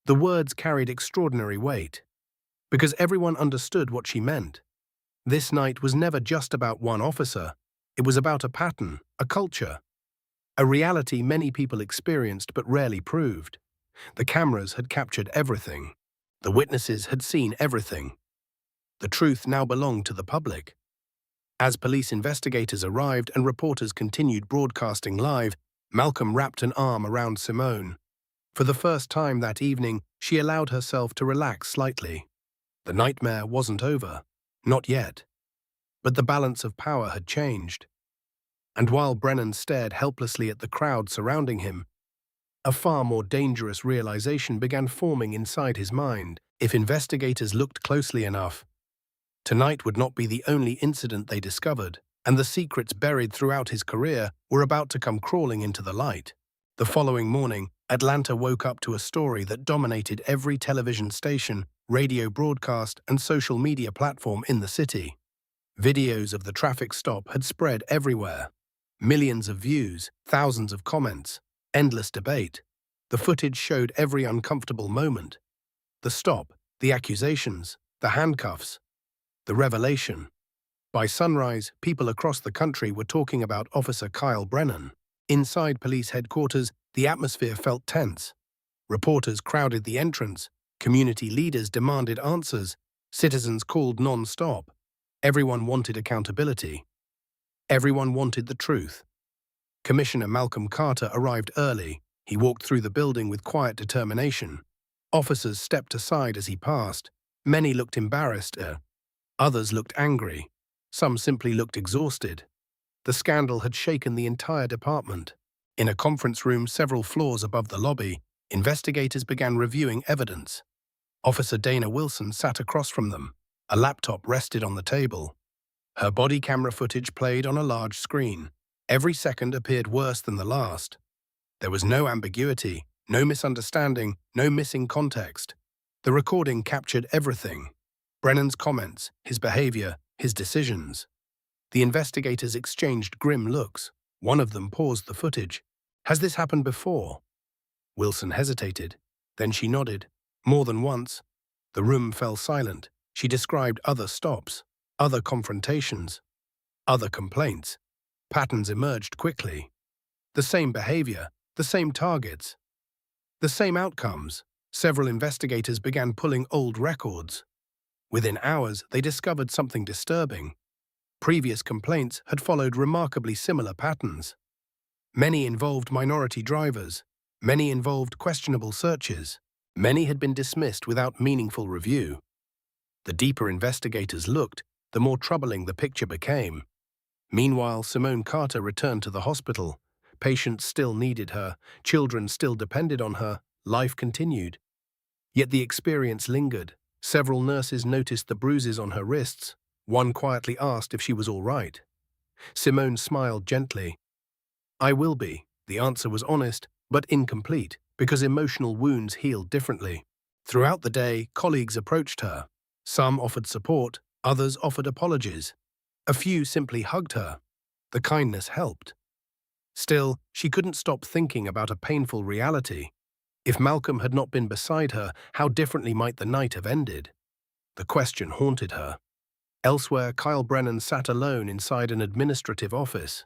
The words carried extraordinary weight, because everyone understood what she meant. This night was never just about one officer. It was about a pattern, a culture, a reality many people experienced but rarely proved. The cameras had captured everything. The witnesses had seen everything. The truth now belonged to the public. As police investigators arrived and reporters continued broadcasting live, Malcolm wrapped an arm around Simone. For the first time that evening, she allowed herself to relax slightly. The nightmare wasn't over. Not yet. But the balance of power had changed. And while Brennan stared helplessly at the crowd surrounding him, a far more dangerous realization began forming inside his mind. If investigators looked closely enough, tonight would not be the only incident they discovered, and the secrets buried throughout his career were about to come crawling into the light. The following morning, Atlanta woke up to a story that dominated every television station, radio broadcast, and social media platform in the city. Videos of the traffic stop had spread everywhere. Millions of views, thousands of comments, endless debate. The footage showed every uncomfortable moment. The stop, the accusations, the handcuffs, the revelation. By sunrise, people across the country were talking about Officer Kyle Brennan. Inside police headquarters, the atmosphere felt tense. Reporters crowded the entrance. Community leaders demanded answers. Citizens called non-stop. Everyone wanted accountability. Everyone wanted the truth. Commissioner Malcolm Carter arrived early. He walked through the building with quiet determination. Officers stepped aside as he passed. Many looked embarrassed. Others looked angry. Some simply looked exhausted. The scandal had shaken the entire department. In a conference room several floors above the lobby, investigators began reviewing evidence. Officer Dana Wilson sat across from them. A laptop rested on the table. Her body camera footage played on a large screen. Every second appeared worse than the last. There was no ambiguity, no misunderstanding, no missing context. The recording captured everything. Brennan's comments, his behavior, his decisions. The investigators exchanged grim looks. One of them paused the footage. "Has this happened before?" Wilson hesitated. Then she nodded. "More than once." The room fell silent. She described other stops, other confrontations, other complaints. Patterns emerged quickly. The same behavior, the same targets, the same outcomes. Several investigators began pulling old records. Within hours, they discovered something disturbing. Previous complaints had followed remarkably similar patterns. Many involved minority drivers. Many involved questionable searches. Many had been dismissed without meaningful review. The deeper investigators looked, the more troubling the picture became. Meanwhile, Simone Carter returned to the hospital. Patients still needed her. Children still depended on her. Life continued. Yet the experience lingered. Several nurses noticed the bruises on her wrists. One quietly asked if she was all right. Simone smiled gently. "I will be." The answer was honest, but incomplete, because emotional wounds healed differently. Throughout the day, colleagues approached her. Some offered support, others offered apologies. A few simply hugged her. The kindness helped. Still, she couldn't stop thinking about a painful reality. If Malcolm had not been beside her, how differently might the night have ended? The question haunted her. Elsewhere, Kyle Brennan sat alone inside an administrative office.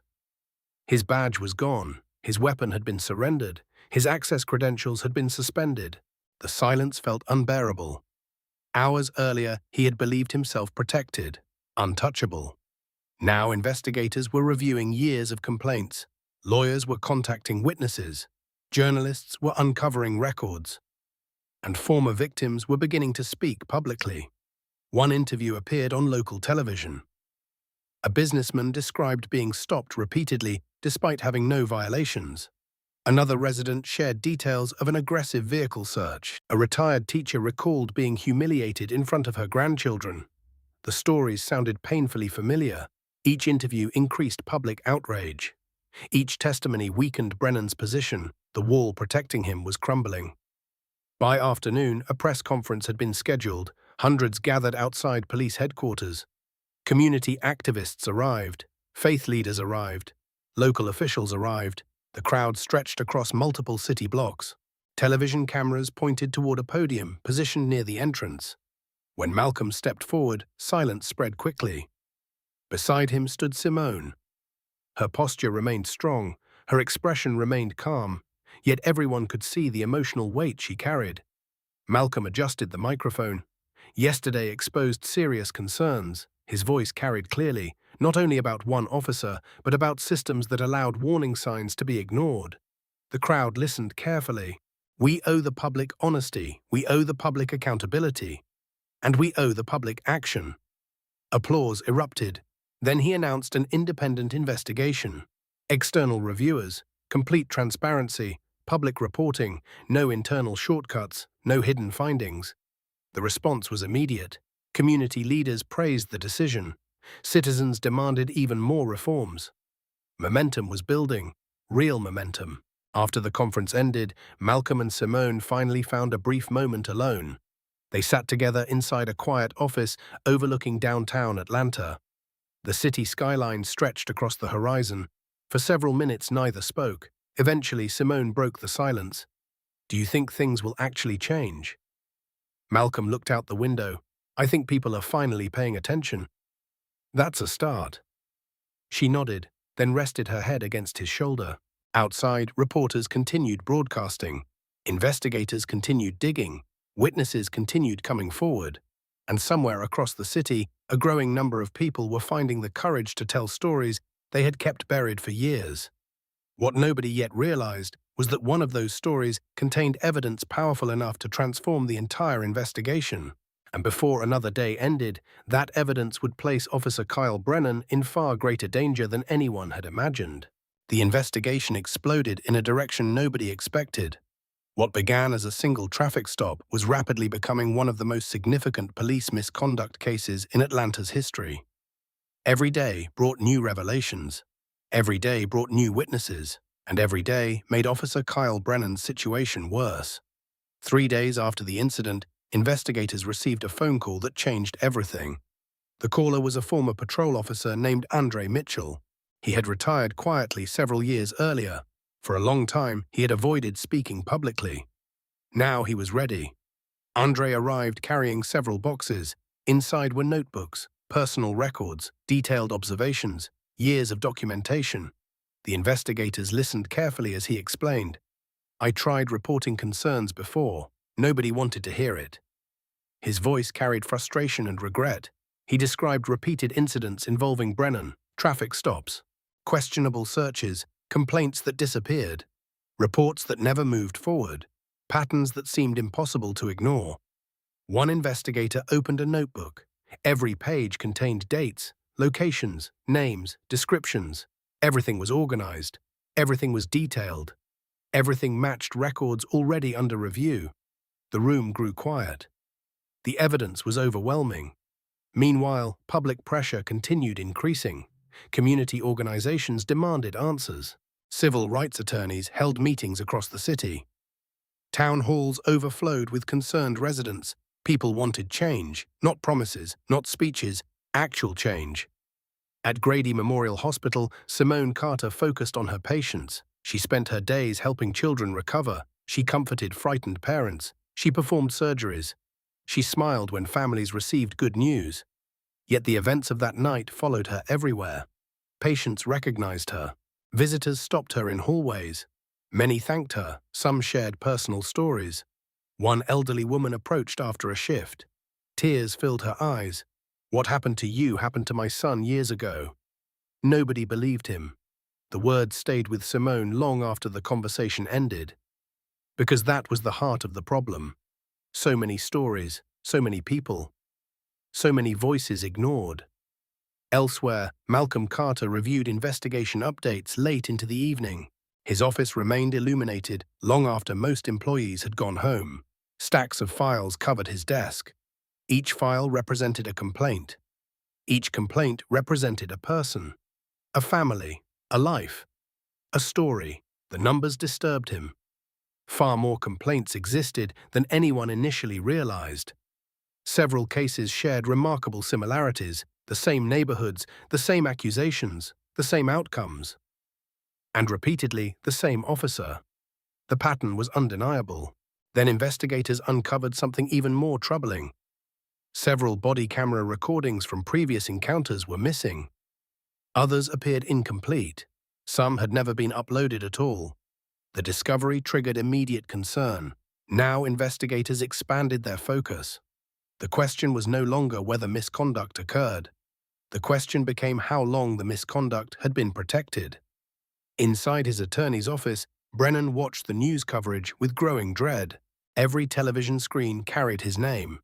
His badge was gone. His weapon had been surrendered. His access credentials had been suspended. The silence felt unbearable. Hours earlier, he had believed himself protected, untouchable. Now investigators were reviewing years of complaints. Lawyers were contacting witnesses. Journalists were uncovering records. And former victims were beginning to speak publicly. One interview appeared on local television. A businessman described being stopped repeatedly despite having no violations. Another resident shared details of an aggressive vehicle search. A retired teacher recalled being humiliated in front of her grandchildren. The stories sounded painfully familiar. Each interview increased public outrage. Each testimony weakened Brennan's position. The wall protecting him was crumbling. By afternoon, a press conference had been scheduled. Hundreds gathered outside police headquarters. Community activists arrived. Faith leaders arrived. Local officials arrived. The crowd stretched across multiple city blocks. Television cameras pointed toward a podium positioned near the entrance. When Malcolm stepped forward, silence spread quickly. Beside him stood Simone. Her posture remained strong, her expression remained calm, yet everyone could see the emotional weight she carried. Malcolm adjusted the microphone. Yesterday exposed serious concerns. His voice carried clearly, not only about one officer, but about systems that allowed warning signs to be ignored. The crowd listened carefully. We owe the public honesty, we owe the public accountability, and we owe the public action. Applause erupted. Then he announced an independent investigation. External reviewers, complete transparency, public reporting, no internal shortcuts, no hidden findings. The response was immediate. Community leaders praised the decision. Citizens demanded even more reforms. Momentum was building, real momentum. After the conference ended, Malcolm and Simone finally found a brief moment alone. They sat together inside a quiet office overlooking downtown Atlanta. The city skyline stretched across the horizon. For several minutes, neither spoke. Eventually, Simone broke the silence. "Do you think things will actually change?" Malcolm looked out the window. "I think people are finally paying attention." "That's a start." She nodded, then rested her head against his shoulder. Outside, reporters continued broadcasting. Investigators continued digging. Witnesses continued coming forward. And somewhere across the city, a growing number of people were finding the courage to tell stories they had kept buried for years. What nobody yet realized was that one of those stories contained evidence powerful enough to transform the entire investigation. And before another day ended, that evidence would place Officer Kyle Brennan in far greater danger than anyone had imagined. The investigation exploded in a direction nobody expected. What began as a single traffic stop was rapidly becoming one of the most significant police misconduct cases in Atlanta's history. Every day brought new revelations. Every day brought new witnesses. And every day made Officer Kyle Brennan's situation worse. 3 days after the incident, investigators received a phone call that changed everything. The caller was a former patrol officer named Andre Mitchell. He had retired quietly several years earlier. For a long time, he had avoided speaking publicly. Now he was ready. Andre arrived carrying several boxes. Inside were notebooks, personal records, detailed observations, years of documentation. The investigators listened carefully as he explained. "I tried reporting concerns before. Nobody wanted to hear it." His voice carried frustration and regret. He described repeated incidents involving Brennan, traffic stops, questionable searches, complaints that disappeared, reports that never moved forward, patterns that seemed impossible to ignore. One investigator opened a notebook. Every page contained dates, locations, names, descriptions. Everything was organized. Everything was detailed. Everything matched records already under review. The room grew quiet. The evidence was overwhelming. Meanwhile, public pressure continued increasing. Community organizations demanded answers. Civil rights attorneys held meetings across the city. Town halls overflowed with concerned residents. People wanted change, not promises, not speeches, actual change. At Grady Memorial Hospital, Simone Carter focused on her patients. She spent her days helping children recover. She comforted frightened parents. She performed surgeries. She smiled when families received good news. Yet the events of that night followed her everywhere. Patients recognized her. Visitors stopped her in hallways. Many thanked her. Some shared personal stories. One elderly woman approached after a shift. Tears filled her eyes. "What happened to you happened to my son years ago." Nobody believed him. The words stayed with Simone long after the conversation ended. Because that was the heart of the problem. So many stories, so many people, so many voices ignored. Elsewhere, Malcolm Carter reviewed investigation updates late into the evening. His office remained illuminated long after most employees had gone home. Stacks of files covered his desk. Each file represented a complaint. Each complaint represented a person, a family, a life, a story. The numbers disturbed him. Far more complaints existed than anyone initially realized. Several cases shared remarkable similarities, the same neighborhoods, the same accusations, the same outcomes, and repeatedly the same officer. The pattern was undeniable. Then investigators uncovered something even more troubling. Several body camera recordings from previous encounters were missing. Others appeared incomplete. Some had never been uploaded at all. The discovery triggered immediate concern. Now investigators expanded their focus. The question was no longer whether misconduct occurred. The question became how long the misconduct had been protected. Inside his attorney's office, Brennan watched the news coverage with growing dread. Every television screen carried his name.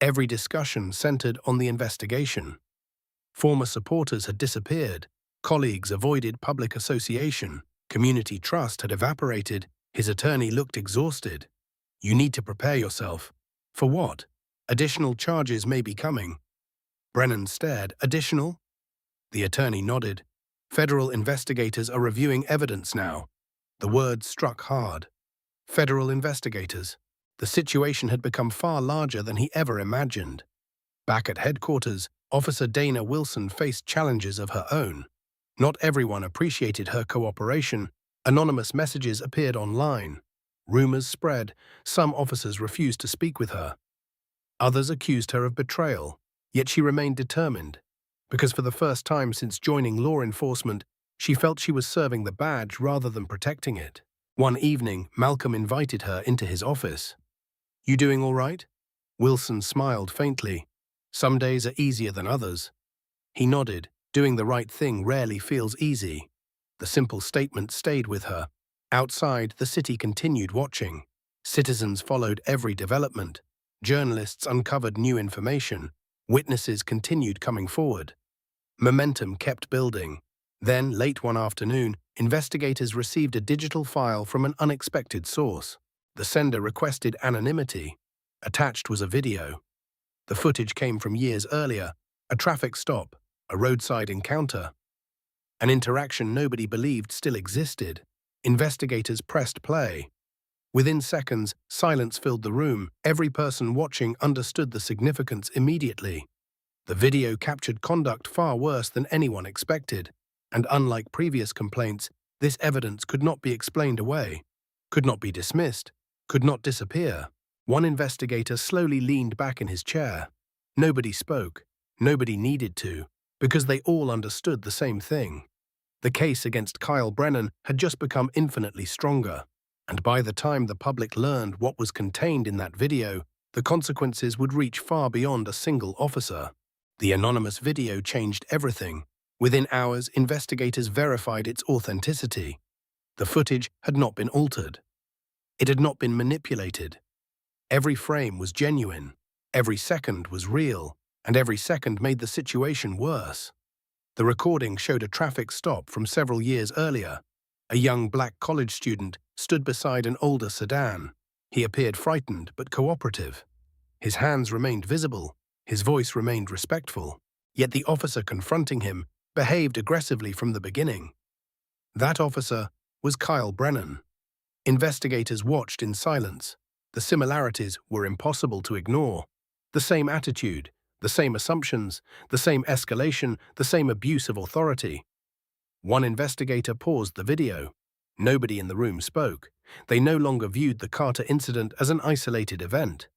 Every discussion centered on the investigation. Former supporters had disappeared. Colleagues avoided public association. Community trust had evaporated. His attorney looked exhausted. "You need to prepare yourself." "For what?" "Additional charges may be coming." Brennan stared. "Additional?" The attorney nodded. "Federal investigators are reviewing evidence now." The words struck hard. Federal investigators. The situation had become far larger than he ever imagined. Back at headquarters, Officer Dana Wilson faced challenges of her own. Not everyone appreciated her cooperation. Anonymous messages appeared online. Rumors spread. Some officers refused to speak with her. Others accused her of betrayal. Yet she remained determined, because for the first time since joining law enforcement, she felt she was serving the badge rather than protecting it. One evening, Malcolm invited her into his office. "You doing all right?" Wilson smiled faintly. "Some days are easier than others." He nodded. Doing the right thing rarely feels easy. The simple statement stayed with her. Outside, the city continued watching. Citizens followed every development. Journalists uncovered new information. Witnesses continued coming forward. Momentum kept building. Then, late one afternoon, investigators received a digital file from an unexpected source. The sender requested anonymity. Attached was a video. The footage came from years earlier, a traffic stop, a roadside encounter, an interaction nobody believed still existed. Investigators pressed play. Within seconds, silence filled the room. Every person watching understood the significance immediately. The video captured conduct far worse than anyone expected, and unlike previous complaints, this evidence could not be explained away, could not be dismissed, could not disappear. One investigator slowly leaned back in his chair. Nobody spoke. Nobody needed to, because they all understood the same thing. The case against Kyle Brennan had just become infinitely stronger, and by the time the public learned what was contained in that video, the consequences would reach far beyond a single officer. The anonymous video changed everything. Within hours, investigators verified its authenticity. The footage had not been altered. It had not been manipulated. Every frame was genuine. Every second was real, and every second made the situation worse. The recording showed a traffic stop from several years earlier. A young black college student stood beside an older sedan. He appeared frightened but cooperative. His hands remained visible. His voice remained respectful. Yet the officer confronting him behaved aggressively from the beginning. That officer was Kyle Brennan. Investigators watched in silence. The similarities were impossible to ignore. The same attitude, the same assumptions, the same escalation, the same abuse of authority. One investigator paused the video. Nobody in the room spoke. They no longer viewed the Carter incident as an isolated event.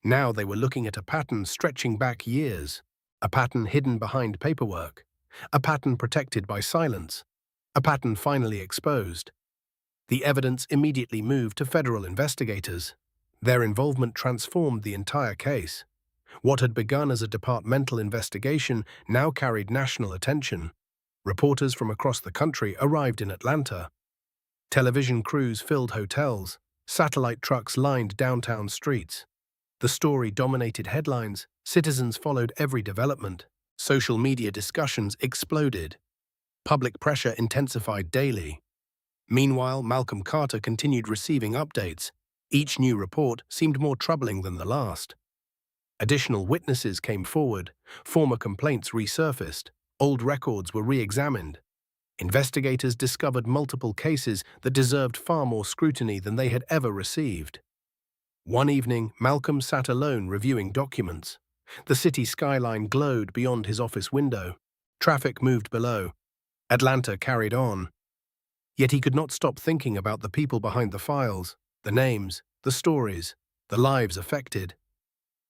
Now they were looking at a pattern stretching back years, a pattern hidden behind paperwork, a pattern protected by silence, a pattern finally exposed. The evidence immediately moved to federal investigators. Their involvement transformed the entire case. What had begun as a departmental investigation now carried national attention. Reporters from across the country arrived in Atlanta. Television crews filled hotels. Satellite trucks lined downtown streets. The story dominated headlines. Citizens followed every development. Social media discussions exploded. Public pressure intensified daily. Meanwhile, Malcolm Carter continued receiving updates. Each new report seemed more troubling than the last. Additional witnesses came forward, former complaints resurfaced, old records were re-examined. Investigators discovered multiple cases that deserved far more scrutiny than they had ever received. One evening, Malcolm sat alone reviewing documents. The city skyline glowed beyond his office window. Traffic moved below. Atlanta carried on. Yet he could not stop thinking about the people behind the files, the names, the stories, the lives affected.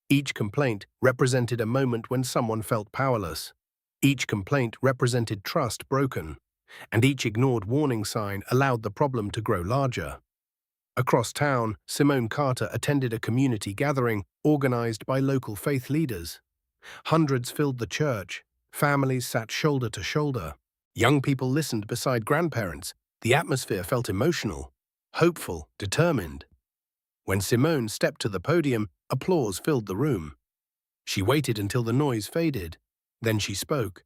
Each complaint represented a moment when someone felt powerless. Each complaint represented trust broken, and each ignored warning sign allowed the problem to grow larger. Across town, Simone Carter attended a community gathering organized by local faith leaders. Hundreds filled the church. Families sat shoulder to shoulder. Young people listened beside grandparents. The atmosphere felt emotional, hopeful, determined. When Simone stepped to the podium, applause filled the room. She waited until the noise faded. Then she spoke.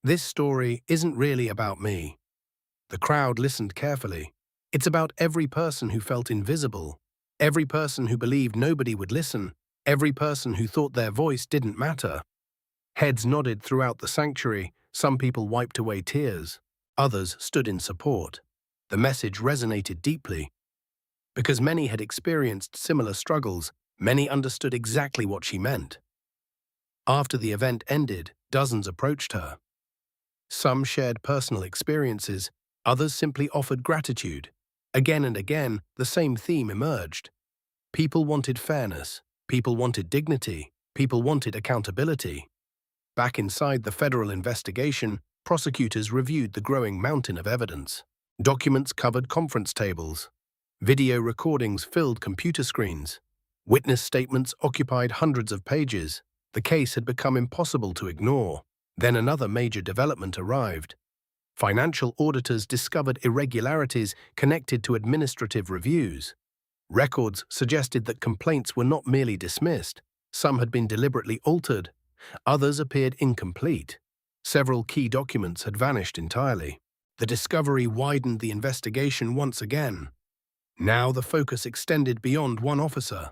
"This story isn't really about me." The crowd listened carefully. "It's about every person who felt invisible, every person who believed nobody would listen, every person who thought their voice didn't matter." Heads nodded throughout the sanctuary. Some people wiped away tears. Others stood in support. The message resonated deeply. Because many had experienced similar struggles, many understood exactly what she meant. After the event ended, dozens approached her. Some shared personal experiences, others simply offered gratitude. Again and again, the same theme emerged. People wanted fairness, people wanted dignity, people wanted accountability. Back inside the federal investigation, prosecutors reviewed the growing mountain of evidence. Documents covered conference tables. Video recordings filled computer screens. Witness statements occupied hundreds of pages. The case had become impossible to ignore. Then another major development arrived. Financial auditors discovered irregularities connected to administrative reviews. Records suggested that complaints were not merely dismissed. Some had been deliberately altered. Others appeared incomplete. Several key documents had vanished entirely. The discovery widened the investigation once again. Now the focus extended beyond one officer.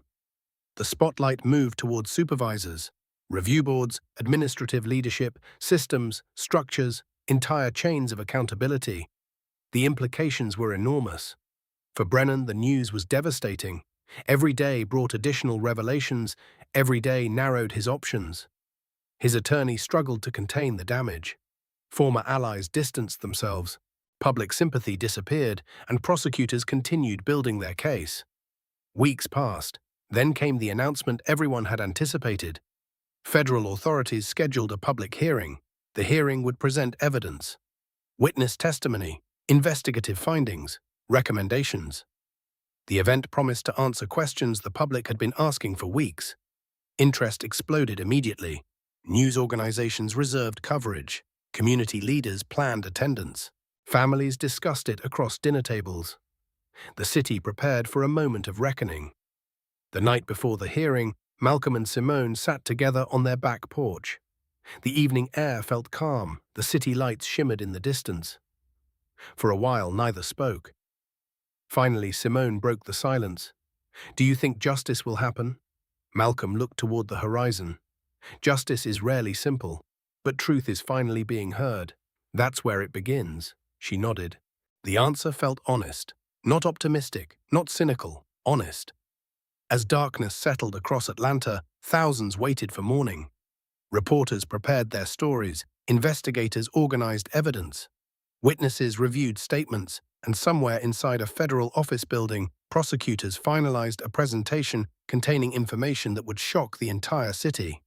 The spotlight moved towards supervisors, review boards, administrative leadership, systems, structures, entire chains of accountability. The implications were enormous. For Brennan, the news was devastating. Every day brought additional revelations. Every day narrowed his options. His attorney struggled to contain the damage. Former allies distanced themselves. Public sympathy disappeared, and prosecutors continued building their case. Weeks passed. Then came the announcement everyone had anticipated. Federal authorities scheduled a public hearing. The hearing would present evidence, witness testimony, investigative findings, recommendations. The event promised to answer questions the public had been asking for weeks. Interest exploded immediately. News organizations reserved coverage. Community leaders planned attendance. Families discussed it across dinner tables. The city prepared for a moment of reckoning. The night before the hearing, Malcolm and Simone sat together on their back porch. The evening air felt calm. The city lights shimmered in the distance. For a while, neither spoke. Finally, Simone broke the silence. "Do you think justice will happen?" Malcolm looked toward the horizon. "Justice is rarely simple, but truth is finally being heard. That's where it begins." She nodded. The answer felt honest. Not optimistic, not cynical, honest. As darkness settled across Atlanta, thousands waited for morning. Reporters prepared their stories, investigators organized evidence. Witnesses reviewed statements, and somewhere inside a federal office building, prosecutors finalized a presentation containing information that would shock the entire city.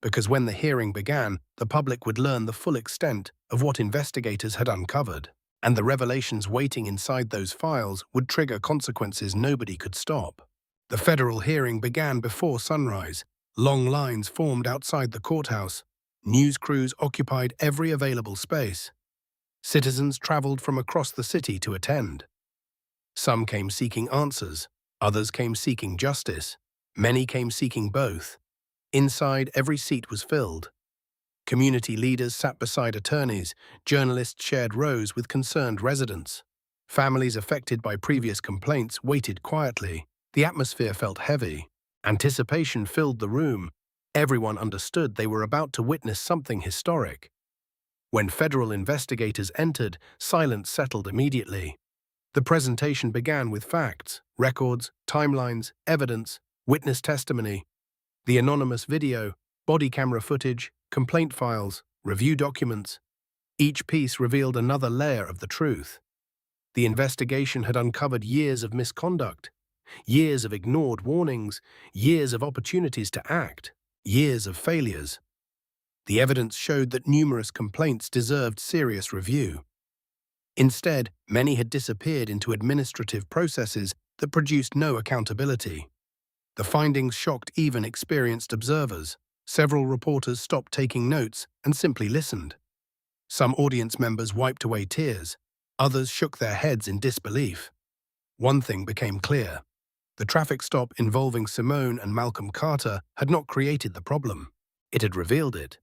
Because when the hearing began, the public would learn the full extent of what investigators had uncovered, and the revelations waiting inside those files would trigger consequences nobody could stop. The federal hearing began before sunrise. Long lines formed outside the courthouse. News crews occupied every available space. Citizens traveled from across the city to attend. Some came seeking answers. Others came seeking justice. Many came seeking both. Inside, every seat was filled. Community leaders sat beside attorneys, journalists shared rows with concerned residents. Families affected by previous complaints waited quietly. The atmosphere felt heavy. Anticipation filled the room. Everyone understood they were about to witness something historic. When federal investigators entered, silence settled immediately. The presentation began with facts, records, timelines, evidence, witness testimony. The anonymous video, body camera footage, complaint files, review documents. Each piece revealed another layer of the truth. The investigation had uncovered years of misconduct, years of ignored warnings, years of opportunities to act, years of failures. The evidence showed that numerous complaints deserved serious review. Instead, many had disappeared into administrative processes that produced no accountability. The findings shocked even experienced observers. Several reporters stopped taking notes and simply listened. Some audience members wiped away tears. Others shook their heads in disbelief. One thing became clear. The traffic stop involving Simone and Malcolm Carter had not created the problem. It had revealed it.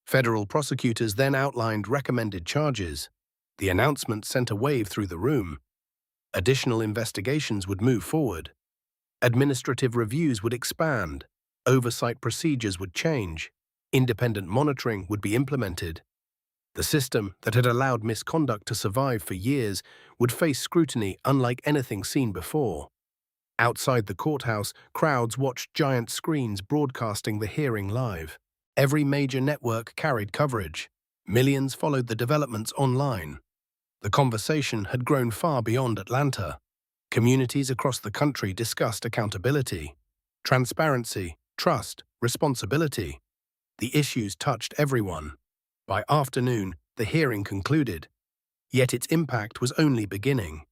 Federal prosecutors then outlined recommended charges. The announcement sent a wave through the room. Additional investigations would move forward. Administrative reviews would expand. Oversight procedures would change. Independent monitoring would be implemented. The system that had allowed misconduct to survive for years would face scrutiny unlike anything seen before. Outside the courthouse, crowds watched giant screens broadcasting the hearing live. Every major network carried coverage. Millions followed the developments online. The conversation had grown far beyond Atlanta. Communities across the country discussed accountability, transparency, trust, responsibility. The issues touched everyone. By afternoon, the hearing concluded. Yet its impact was only beginning.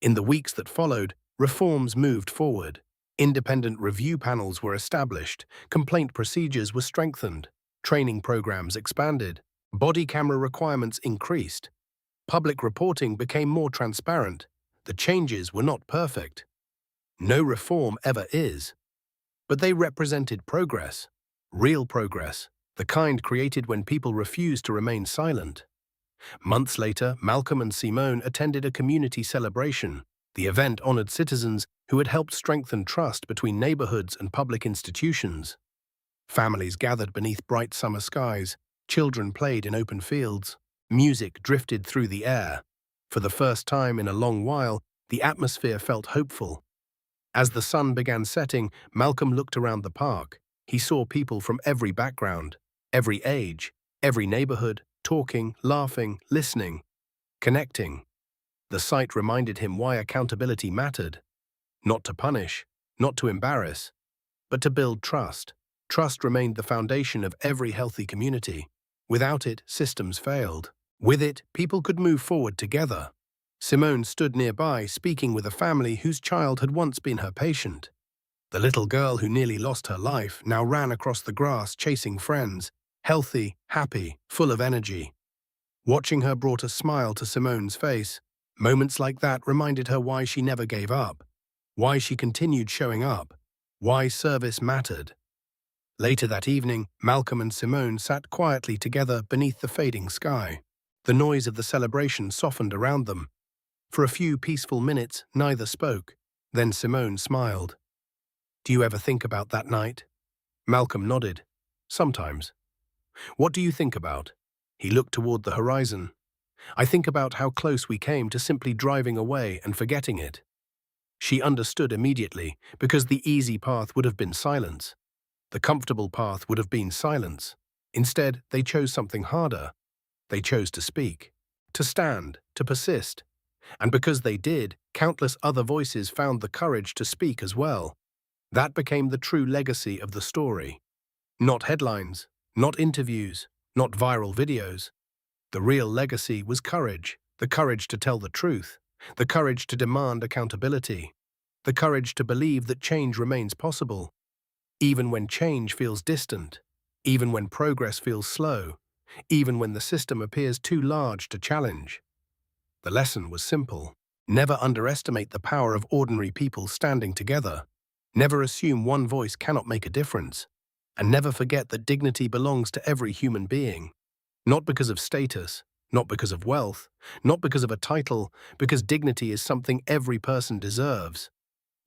In the weeks that followed, reforms moved forward. Independent review panels were established, complaint procedures were strengthened, training programs expanded, body camera requirements increased. Public reporting became more transparent. The changes were not perfect. No reform ever is. But they represented progress, real progress, the kind created when people refused to remain silent. Months later, Malcolm and Simone attended a community celebration. The event honored citizens who had helped strengthen trust between neighborhoods and public institutions. Families gathered beneath bright summer skies. Children played in open fields. Music drifted through the air. For the first time in a long while, the atmosphere felt hopeful. As the sun began setting, Malcolm looked around the park. He saw people from every background, every age, every neighborhood, talking, laughing, listening, connecting. The sight reminded him why accountability mattered. Not to punish, not to embarrass, but to build trust. Trust remained the foundation of every healthy community. Without it, systems failed. With it, people could move forward together. Simone stood nearby, speaking with a family whose child had once been her patient. The little girl who nearly lost her life now ran across the grass chasing friends, healthy, happy, full of energy. Watching her brought a smile to Simone's face. Moments like that reminded her why she never gave up, why she continued showing up, why service mattered. Later that evening, Malcolm and Simone sat quietly together beneath the fading sky. The noise of the celebration softened around them. For a few peaceful minutes, neither spoke. Then Simone smiled. "Do you ever think about that night?" Malcolm nodded. "Sometimes." "What do you think about?" He looked toward the horizon. "I think about how close we came to simply driving away and forgetting it." She understood immediately, because the easy path would have been silence. The comfortable path would have been silence. Instead, they chose something harder. They chose to speak, to stand, to persist. And because they did, countless other voices found the courage to speak as well. That became the true legacy of the story. Not headlines, not interviews, not viral videos. The real legacy was courage, the courage to tell the truth, the courage to demand accountability, the courage to believe that change remains possible, even when change feels distant, even when progress feels slow, even when the system appears too large to challenge. The lesson was simple. Never underestimate the power of ordinary people standing together. Never assume one voice cannot make a difference. And never forget that dignity belongs to every human being. Not because of status, not because of wealth, not because of a title, because dignity is something every person deserves.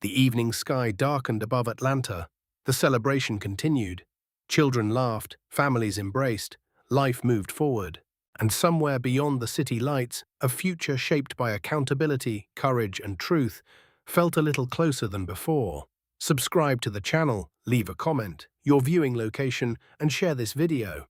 The evening sky darkened above Atlanta. The celebration continued. Children laughed, families embraced, life moved forward. And somewhere beyond the city lights, a future shaped by accountability, courage, and truth felt a little closer than before. Subscribe to the channel, leave a comment, your viewing location, and share this video.